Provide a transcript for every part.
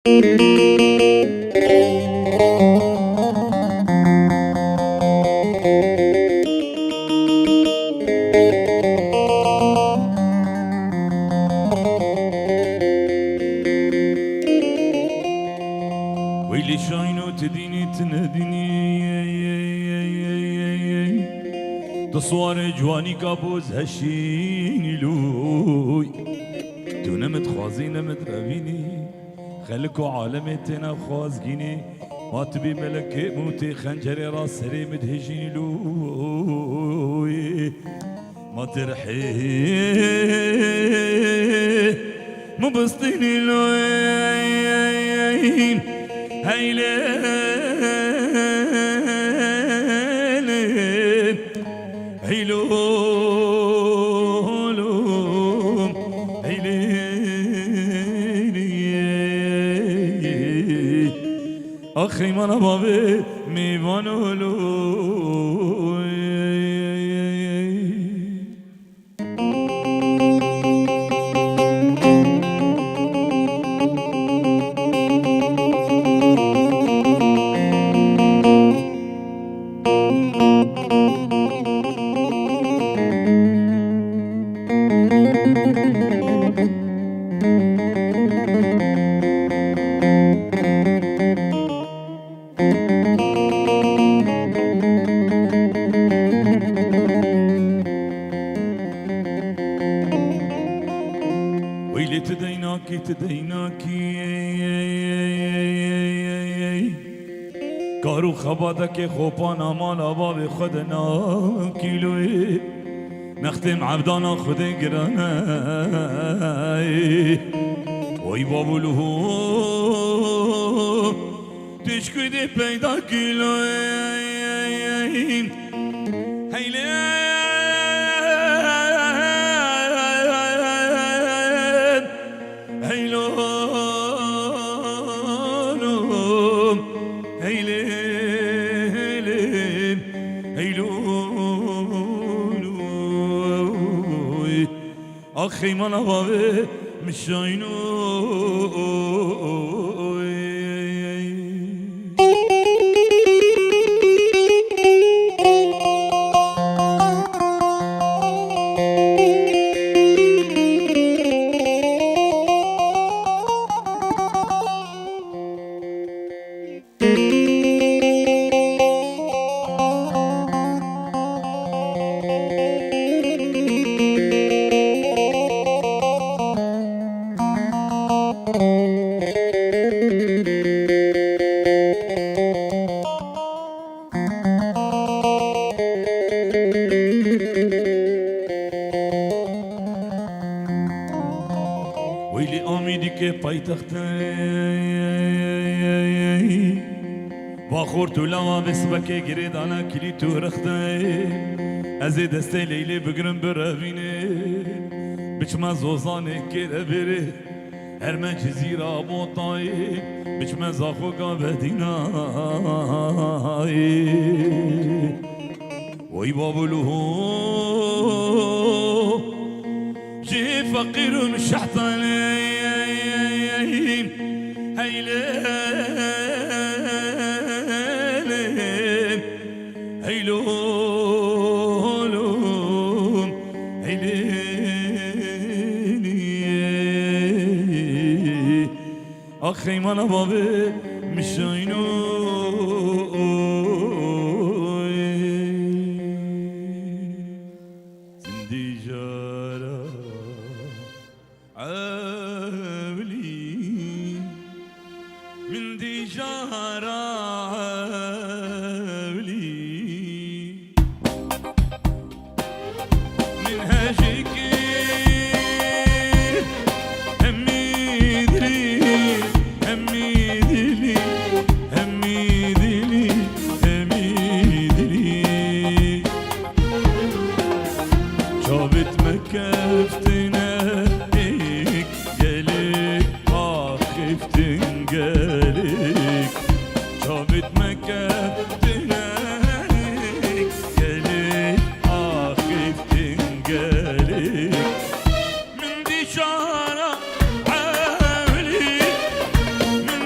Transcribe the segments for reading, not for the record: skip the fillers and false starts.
ويلي شاينو تديني تناديني تصوار جواني كابوز هشيني لوي تو نمت خوازي نمت رابيني خلكو عالمتنا خوازقيني ما تبي ملك موتي خنجري راس سري مدهجيني لوي ما ترحي مبسطيني لوين هيلين هيلولوم هيلين أخي من بابي ميوانولو ويلي تديناكي کارو خبادك خوبانا مالا باب خودنا كيلوي نختم عبدانا خود گراناي وي بابولو تشكي دي پیدا كيلوي هيلي أخي من بابي مشاينو ويلي أميدي كي بايتختي باخورتو لما بسبكي قريد أنا كليتو رختي أزي دستي ليلي بقرن برابيني بچما زوزاني كيرا بري هرما جزيرة موطاي بچما زاخو قابديناي وي بابلوه جي فقير مشحطاني هيلين هيلولوم هيلين أخي من بابي مشاينو من دي جارة عولي من هاجيك همي دلي همي دلي همي دلي همي دلي شابت مكفتنا هيك قالك خفتن قالك شابت مكفتنا هيك قالك خفتن قالك من دي شارة عالي من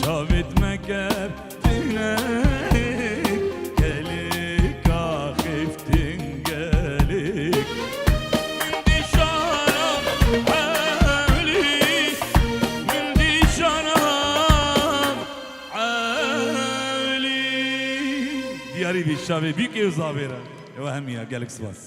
Çavit mekeftinek gelik akiftin gelik Mündi şanam Ali Mündi şanam Ali Diyarı bir şavi büyük evza veren Ve hemiye gelik sivas